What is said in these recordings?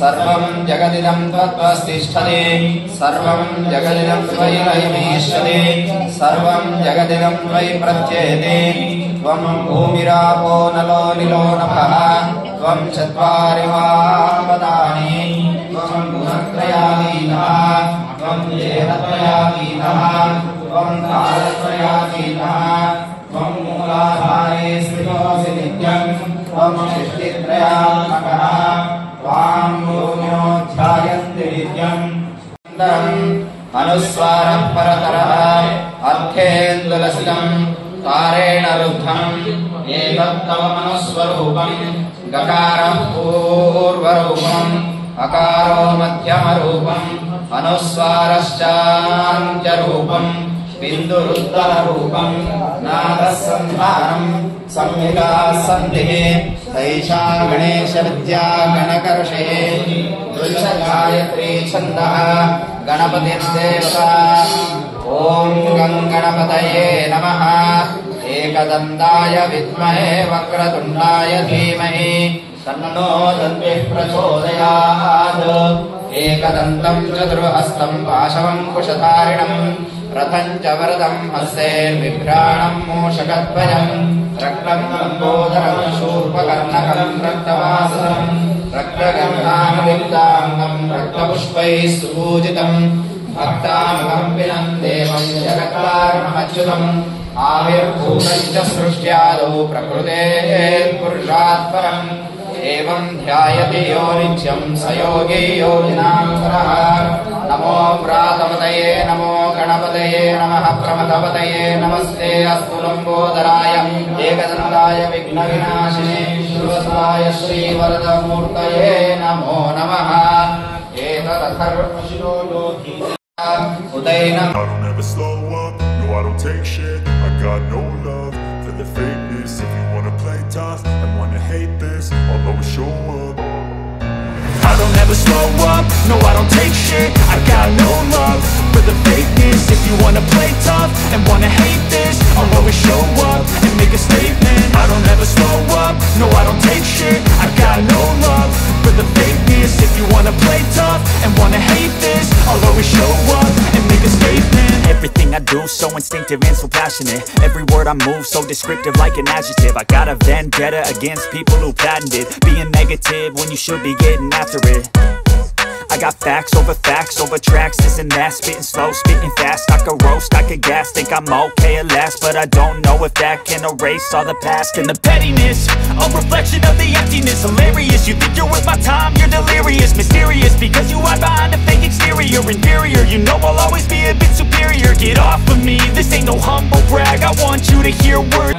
सर्वं जगदिदं त्वत्तिष्ठति सर्वं जगदिदं त्वयि लयमीष्यति सर्वं जगदिदं त्वयि प्रत्येति त्वं भूमिरापो नलो निलो नभः त्वं चत्वारि वापदानि त्वं गुणत्रयाधीनः त्वं जेनत्रयाधीनः त्वं कालत्रयाधीनः त्वं मूलाधारे स्थितोऽसि नित्यं त्वं सृष्टित्रयात्मकः त्वां योनिनो ध्यायन्ति नित्यम् अनुस्वारः परतरः अर्थेन्दुलसितं तारेण रुद्धम् एतत्तव मनुस्वरूपम् गकारः पूर्वरूपम् अकारो मध्यमरूपम् अनुस्वारश्चान्त्यरूपम् बिन्दुरुत्तररूपम् नादसन्धानम् संहिता सन्धिः तैषा गणेशविद्या गणकर्षे तुल्यगायत्री छन्दः गणपतिर्देवता ॐ गं गणपतये नमः एकदन्ताय विद्महे वक्रतुण्डाय धीमहि तन्नो दन्तिः प्रचोदयात् एकदन्तं चतुर्हस्तं पाशवं कुशधारिणम् रथं च वरदं हस्तेर्बिभ्राणं मूषकद्वयम् रक्तं लम्बोदरं शूर्पकर्णकं रक्तवासनं रक्तगन्धानुलिप्ताङ्गं रक्तपुष्पैः सुपूजितं भक्तानुगं विनं देवं जगत्कारणमच्युतम् आविर्भूतं च सृष्ट्यादौ प्रकृतेः पुरुषात् परम् एवं ध्यायति यो नित्यं स योगी योगिनां परः नमो व्रातपतये नमो गणपतये नमः प्रमथपतये नमस्ते अस्तु लम्बोदराय एकदन्ताय विघ्नविनाशिने श्रीवत्साय श्रीवरदमूर्तये नमो नमः एतदथर्वशिरो योगी उदैनम् I don't ever slow up, no I don't take shit. I got no love for the fakeness. If you wanna play tough and wanna hate this, I'll always show up. I don't ever slow up, no I don't take shit. I got no love for the fakeness. If you wanna play tough and wanna hate this, I'll always show up and make a statement. I don't ever slow up, no I don't take shit. I got no love for the fakeness. If you wanna play tough and wanna hate this, I'll always show up and make a statement. Everything I do so instinctive and so passionate. Every word I move so descriptive like an adjective. I got a vendetta against people who patented being negative when you should be getting after it. I got facts over tracks, this and that. Spitting slow, spitting fast. I could roast, I could gas. Think I'm okay at last, but I don't know if that can erase all the past. And the pettiness, a reflection of the emptiness. Hilarious, you think you're worth my time, you're delirious. Mysterious, because you hide behind a fake exterior. Inferior, you know I'll always be a bit superior. Get off of me, this ain't no humble brag. I want you to hear words.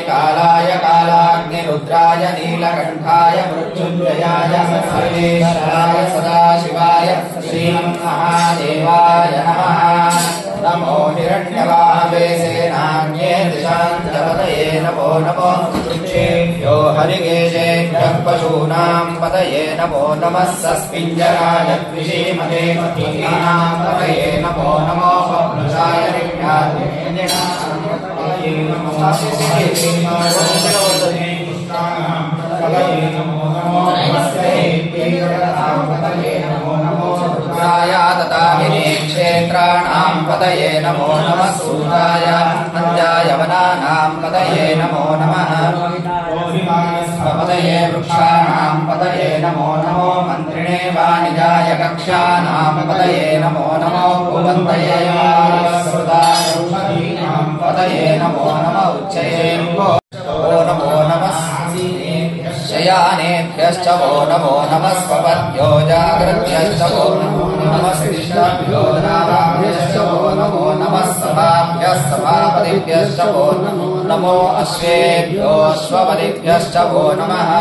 कालाय कालाग्निरुद्राय नीलकण्ठाय मृत्युञ्जयाय सर्वेश्वराय सदाशिवाय श्रीमन्महादेवाय नमः नमो हिरण्यवाहवे सेनान्ये दिशान्तपतये नमो नमो वृक्षेभ्यो हरिकेशेभ्यः पशूनां पतये नमो नमः सस्पिञ्जराय द्विषीमते पतीनां पतये नमो नमो वृषाय क्षेत्राणां पतये नमो नमः सूताय अन्याय वनानां पतये नमो नमः पतये वृक्षाणां पतये नमो नमो मन्त्रिणे वाणिजाय कक्षानां पतये नमो नमो भुवन्तये पतये नमो नमः उच्चये नमो नमः शयानेभ्यश्च वो नमो नमः स्वपद्यो जागृत्यश्च वो नमो नमः शिष्टाभ्यो नाराभ्यश्च वो नमो नमः सभाभ्यः सभापतिभ्यश्च वो नमो अश्वेभ्यो अश्वपतिभ्यश्च वो नमः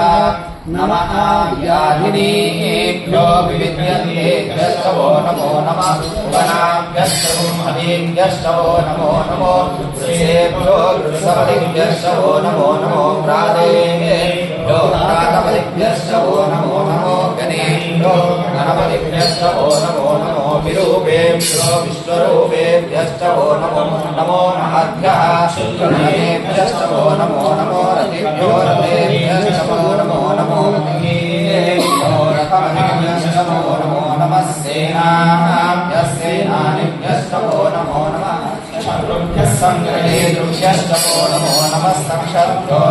नमः व्याधिनीभ्यो विविध्यन्तेभ्यश्च वो नमो नमः वनाभ्यश्च ब्रह्मणीभ्यश्च वो नमो नमो श्रेभ्यो वृषपतिभ्यश्च वो नमो नमो प्रादेभ्यो प्रातपतिभ्यश्च वो नमो नमो गणेभ्यो गणपतिभ्यश्च वो नमो नमो विरूपेभ्यो विश्वरूपेभ्यश्च वो नमो नमो महद्भ्यः गणेभ्यश्च वो नमो नमो रतिभ्यो रतेभ्यश्च संग्रहे दृश्यश्चमो नमो नमस्तक्षत्रो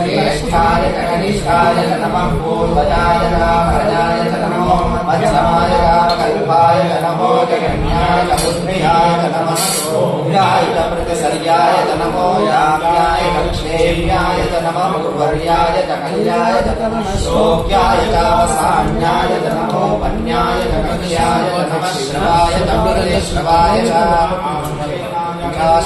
ज्येष्ठाय कनिष्ठाय नमः पूर्वजाय रामराजाय नमो मध्यमाय कल्पाय नमो जगन्याय बुद्धियाय नमः सोभ्याय प्रतिसर्याय नमो याम्याय लक्ष्मीयाय नमः पूर्वर्याय कल्याय नमः शोक्याय वसान्याय नमो वन्याय कक्ष्याय नमः श्रवाय श्रवाय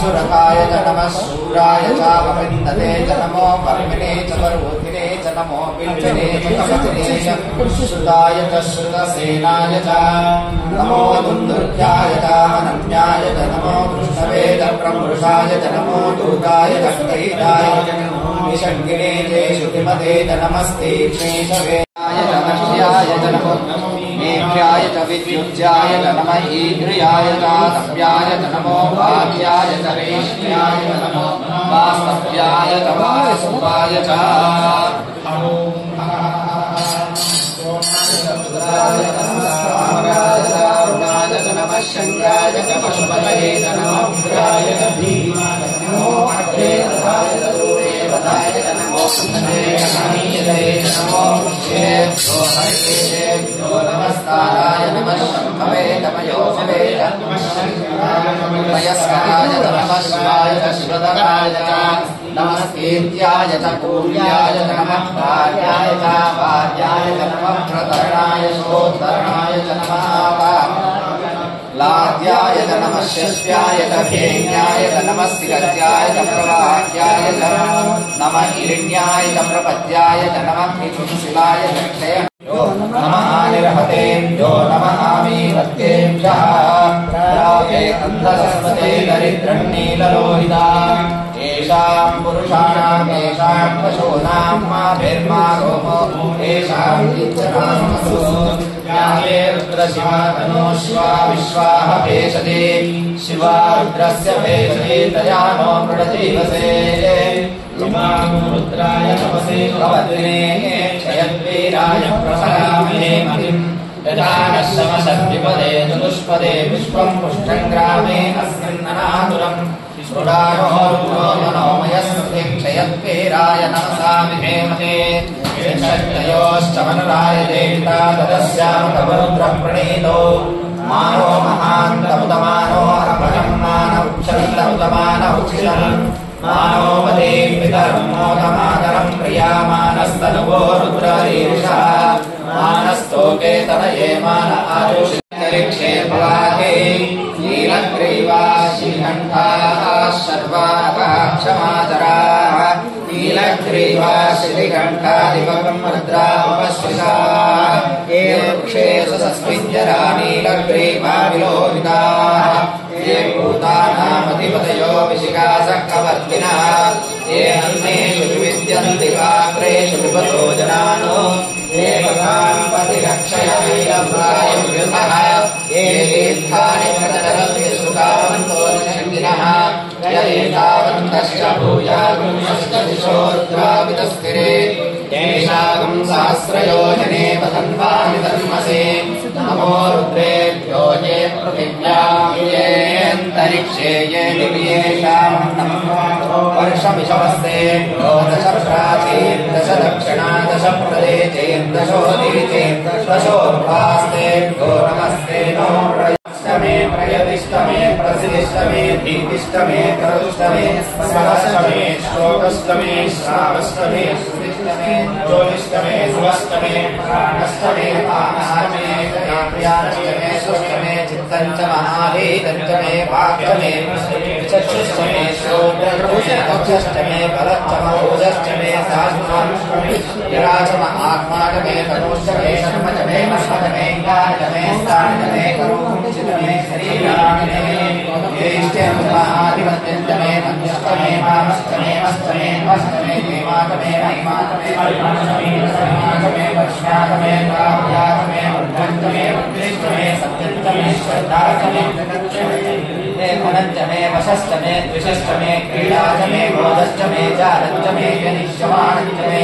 सुरकाय नमः शूराय चापविन्दते च नमो वर्मिणे च पर्वतिने च नमो पिञ्जने च कवचने च श्रुताय च श्रुतसेनाय च नमो दुन्दुर्याय च अनन्याय च नमो दृष्टवे च प्रमृषाय च नमो दूताय च कैताय च नमो निषङ्गिने च श्रुतिमते च नमस्तीक्ष्णेशवे नमस्याय च नमो मेघ्याय च विद्युज्याय च नमः ईघ्र्याय च तप्याय च नमो भाग्याय च रेष्म्याय च नमो वास्तव्याय च वासुपाय च नमः शङ्काय च पशुपतये च नमो उग्राय च भीमाय च नमो अग्रेय च दूरेवताय च नमो नीयते च नमो क्षेभ्यो हरिकेभ्यो नमस्काराय नमः शम्भवे च मयोभवे च वयस्कराय च नमः शिवाय च शिवधराय च नमस्कीर्त्याय च पूर्याय च नमः भार्याय च भार्याय च नमः प्रतरणाय शोद्धरणाय च नमः लाद्याय च नमः शिष्याय च भेण्याय च नमः स्थिगत्याय च प्रवाह्याय च नमः हिरण्याय च प्रपद्याय च नमः शिलाय च क्षय नमः निर्हते यो नमः आमीवत्येभ्यः रागे अन्धसस्वते दरिद्रन्नीललोहिता येषां पुरुषाणां येषां पशूनां माभिर्मा रोमो येषां चित्तनामसु यावे रुद्रशिवा तनो शिवा विश्वाः भेषते शिवा रुद्रस्य भेषते तया नो मृडजीवसे इमां रुद्राय तपसे भवद्ने क्षयद्वीराय प्रसरामहे मतिम् यथा नश्यमसद्विपदे चतुष्पदे विश्वं पुष्टं ग्रामे अस्मिन्ननातुरम् स्फुटानो रुद्रो मनोमयस्मृति क्षयद्वीराय नमसा विधेमहे शक्तयोश्च मनुराय देविता तदस्यां तव रुद्रप्रणीतो मानो महान्तमुदमानो अपरं मानौक्षन्तमुदमानौक्षिणम् मानो मदे पितरं मोदमातरं प्रियामानस्तनुवो रुद्ररीर्षः मानस्तोके तनये मान आयुषन्तरिक्षे भवाते नीलग्रीवाः श्रीकण्ठाः शर्वाः नीलग्रीवाः श्रीकण्ठादिवकं रुद्रामुपश्रिताः ये वृक्षे सस्मिञ्जरा नीलग्रीवा विलोहिताः ये भूतानामधिपतयो विशिखासः कवर्तिनः ये अन्नेषु विद्यन्ति पात्रेषु विपतो जनानो ये भगान् प्रतिरक्षयैलभ्रायुर्युतः ये तीर्थानि प्रतरन्ति सुतावन्तो निषङ्गिनः यदेतावन्तश्च भूयागुंसश्च दिशो रुद्रावितस्थिरे येषागं सहस्रयोजने पतन्वानि तन्मसे नमो रुद्रेभ्यो ये पृथिव्यां येऽन्तरिक्षे ये दिव्येषां नमो वर्षमिषवस्तेभ्यो दश प्राचीर्दश दक्षिणा दश प्रदेशेर्दशोदितेर्दशोर्ध्वास्तेभ्यो नमस्ते नो प्रयतिष्ठमे प्रयतिष्ठमे प्रसिदिष्ठमे धीतिष्ठमे करुष्ठमे सहस्रमे श्लोकष्टमे श्रावष्टमे सुदिष्टमे ज्योतिष्टमे सुवष्टमे प्राणष्टमे पानहारमे प्रियाष्टमे सुष्टमे चित्तञ्च महाभीतञ्च मे वाक्यमे चक्षुष्टमे श्रोत्रमे अक्षष्टमे बलच्चम ओजश्चमे सहस्राष्टमे विराजम आत्माटमे तनोष्टमे शर्मचमे मष्टमे गायमे स्थानमे करोमुचितमे शरीराणमे येष्टमे महाधिपत्यन्तमे मध्यष्टमे मामष्टमे मष्टमे मष्टमे हेमाटमे महिमाटमे परिमाटमे परिमाटमे वैष्णाटमे काव्याटमे उद्भन्तमे उत्कृष्टमे सत्यन्तमे श्रद्धाटमे जगच्चमे धनञ्जमे वशश्च मे द्विषश्च मे क्रीडाच मे मोदश्च मे जालश्च मे जनिष्यमानश्च मे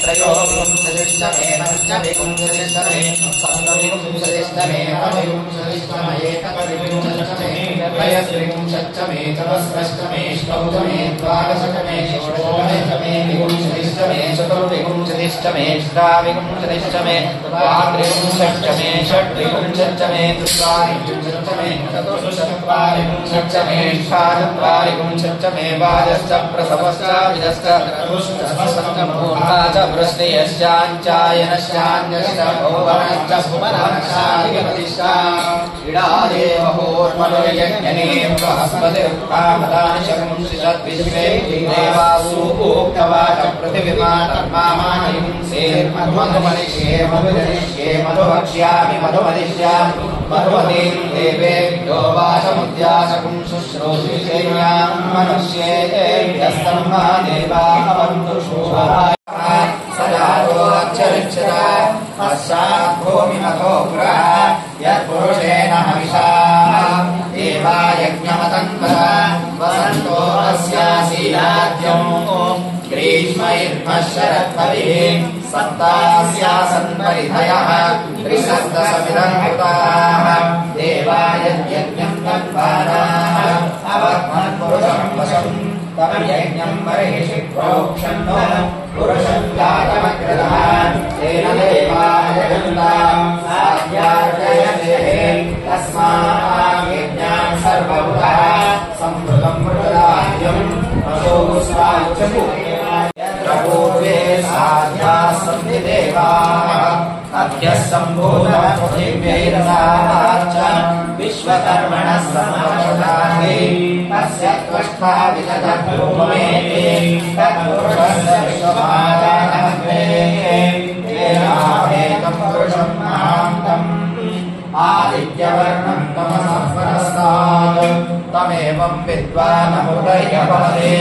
त्रयोविंशतिश्च मे पञ्च विंशतिश्च मे सप्तविंशतिश्च मे नवविंशतिश्च मे एकत्रिंशतिश्च मे त्रयस्त्रिंशच्च मे चतुस्रश्च मे अष्टौ मे द्वादशश्च मे षोडशश्च मे विंशतिश्च मे चतुर्विंशतिश्च मे अष्टाविंशतिश्च मे द्वात्रिंशच्च मे षड्विंशतिश्च मे चत्वारिंशच्च मे चतुश्चत्वारिंशच्च मे अष्टाचत्वारिंशच्च मे वाजश्च प्रसवश्च विजश्च मूर्धा च वृष्टियश्चाञ्चायनश्चान्यश्च भुवनश्च भुवनश्चाधिपतिश्च इडादेवहोर्मनुर्यज्ञने बृहस्पतिरुक्तामदानि शकुंसिषद्विश्वे देवासु उक्तवाच पृथिविमातर्मामानयुंसेर्मधुमनिष्ये मधुजनिष्ये मधुवक्ष्यामि मधुमदिष्यामि मधुमतीं देवेभ्यो वाचमुद्यासकुं शुश्रूषिषेयां मनुष्येभ्यस्तम्मा देवा अवन्तु शोभाय सदारोच्चरिक्षता पश्चात् भूमिमतो पुरः यत्पुरुषेण हविषा देवा यज्ञमतन्वता वसन्तो अस्यासीनाद्यम् ग्रीष्मैर्मशरद्भविः सप्तास्यासन् परिधयः त्रिसप्तसमिदम् कृताः देवा यज्ञम् तन्वानाः अवत्मन्पुरुषम् वशम् तम यज्ञम् बर्हिषि प्रोक्षन्नो पुरुषम् जातमग्रतः तेन देवाः जगन्ताम् साध्यार्जयते तस्मात् यज्ञान् सर्वभूतः सम्भृतम् मृतदाह्यम् असो स्वाच्चतु यत्र पूर्वे साध्याः सन्ति देवाः अभ्यः सम्भूतः पृथिव्यैरसाश्च विश्वकर्मणः समक्षतानि तस्य त्वष्टा विदधभूमेति तत्पुरुषस्य विश्वमादानग्ने तेनाहेतम् पुरुषम् महान्तम् आदित्यवर्णम् तमसः परस्तात् तमेवम् विद्वानमुदयपदे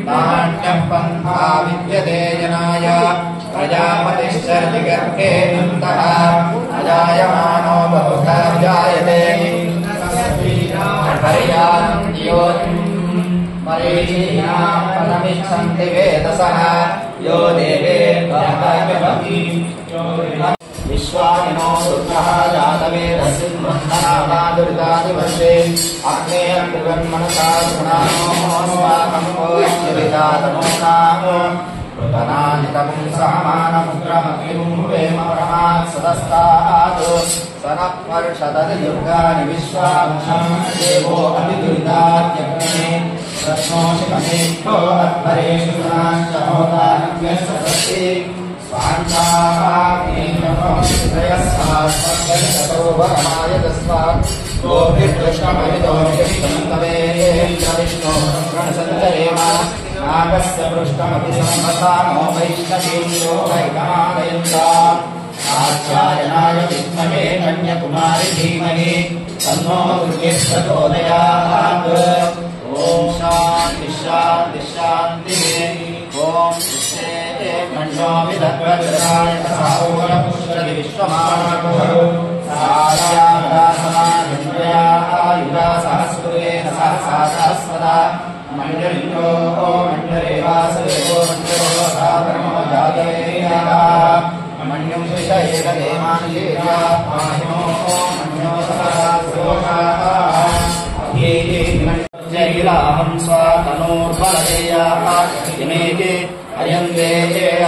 नान्यः पन्था विद्यते जनाय प्रजापतिश्चरति गर्भे अन्तः अजायमानो बहुधा जायते पदमिच्छन्ति वेदसः यो देवेभ्यः विश्वानिनो रुद्रः जातवेदसिन्मन्थनामादुरितादिवर्षे अग्ने अग्निर्मनसा गुणानो अस्माकम् ओश्चिरितातनो नाम पृतनानितमुं सहमानमुग्रमग्निं वेम प्रमात् सदस्तात् सनः वर्षदति दुर्गानि विश्वामुषम् देवो अभिदुरितात्यग्ने रत्नोषिकमेभ्यो अध्वरेषु गुणाश्च होतारभ्यश्च स्वान्ताहाग्निनमोऽत्रयस्वास्मद्गततो वरमाय तस्मात् गोभिर्दृष्टमभिदोषितन्तवेन्द्रविष्णो प्रणसञ्चरेम नागस्य पृष्ठमपि सम्पसानो वैष्णवीन्द्रो वैकमालयन्ताम् आचार्यनाय विद्महे कन्याकुमारी धीमहि तन्नो दुर्गे प्रचोदयात् ॐ शान्ति शान्ति शान्तिः ॐ मन्यो विदद्वज्राय साहोरपुष्टि विश्वमानको सायादासमानिन्द्रया आयुधा सहस्रेण सहसा सहस्रदा मण्डलिको मण्डलेवासदेवो मण्डलो साधर्मो जातवेयाः मण्युं विषयेन देवानिलेया पाहिनो मण्यो सहस्रोषाः जैलाहं स्वातनोर्बलदेयाः इमेके अयन्ते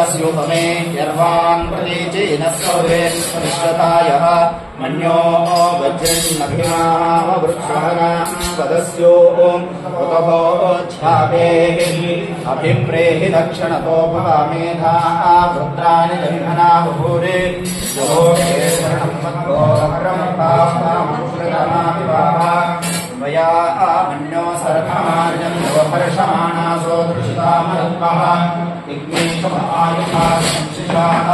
अस्योपमे यर्वान् प्रतीचेन सौरे विश्वतायः मन्यो वज्रन्नभिमाः वृक्षाणाम् पदस्यो ऋतभोध्यापेः अभिप्रेहि दक्षिणतो भवामेधाः रुद्राणि जह्मना बभूरे जोषे शरणं मद्गोरक्रमपाः वया मन्यो सरथमार्जं नवहर्षमाणासो दृशितामरत्वः विघ्नेशमायुषा संशिषाः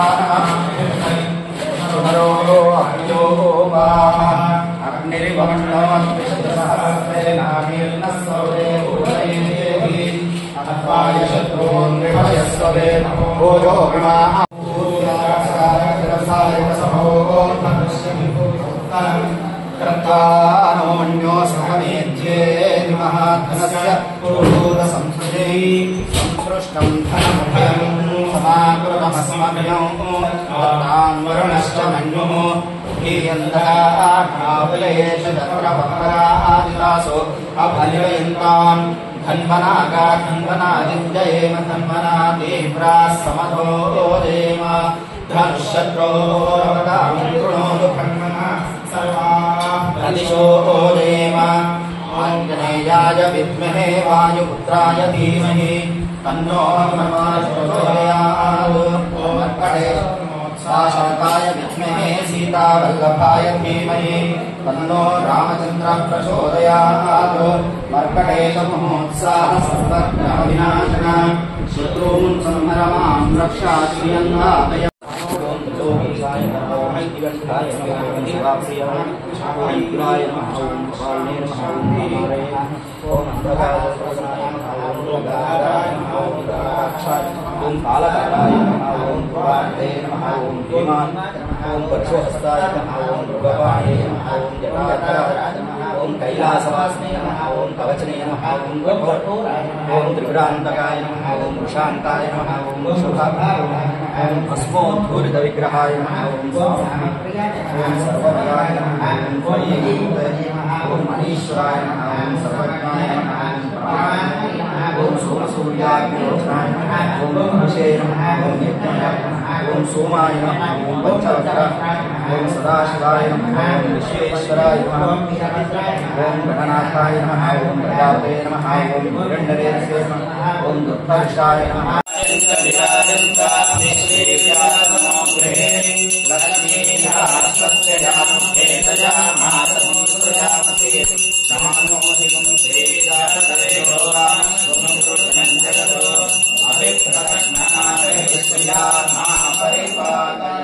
सुमरो अग्न्यो वाः अग्निरिवण्णोऽद्विषदसहस्रेणामीर्नः सौरे उदयेहि अनत्वाय शत्रून् विभयस्वरे भोजो विमाः क्रत्वानोऽन्यो सहमेध्ये महाधनस्य पुरोधसंसृजे संसृष्टं धनमुभयं समाकृतमस्मभ्यं दत्तान् वरुणश्च मन्युः हीयन्दावलयेष चतुरवक्रादितासो अभनिवयन्तान् धन्वनागा धन्वनादित्येम धन्वना तीव्राः समधो देम धनुष्यत्रोरवदामिन्द्रुणोतु धन्वना सर्वादिशो देम आञ्जनेयाय विद्महे वायुपुत्राय धीमहि तन्नो प्रचोदयात् ॐ शारदाय विद्महे सीतावल्लभाय धीमहि तन्नो रामचन्द्रः प्रचोदयात् मर्कटेशमहोत्साहः सर्वग्रहविनाशनः शत्रून् संहरमां रक्षा श्रियन्नादय ओम कालकालाय नमः ओम पुराणे नमः ओम भीमान ओम परशुहस्ताय नमः ओम भगवाने नमः ओम जटाधराय नमः ओम कैलासवासिने नमः ओम कवचने नमः ओम त्रिपुरान्तकाय नमः ओम वृषान्ताय नमः ओम शुभाभ्याय ओम भस्मोद्धूरित विग्रहाय नमः ओम सर्वमयाय नमः ओम वैकुण्ठाय नमः ओम मनीश्वराय नमः ओम सर्वज्ञाय नमः ओम सोमसूर्याग्निहोत्राय नमः ओम अभिषे नमः ओम यज्ञाय नमः ओम सोमाय नमः ओम पंचवक्र ओम सदाशिवाय नमः ओम विश्वेश्वराय नमः ओम गणनाथाय नमः ओम प्रजापते नमः ओम हिरण्यरेतसे नमः ओम दुर्धर्षाय नमः परिपालय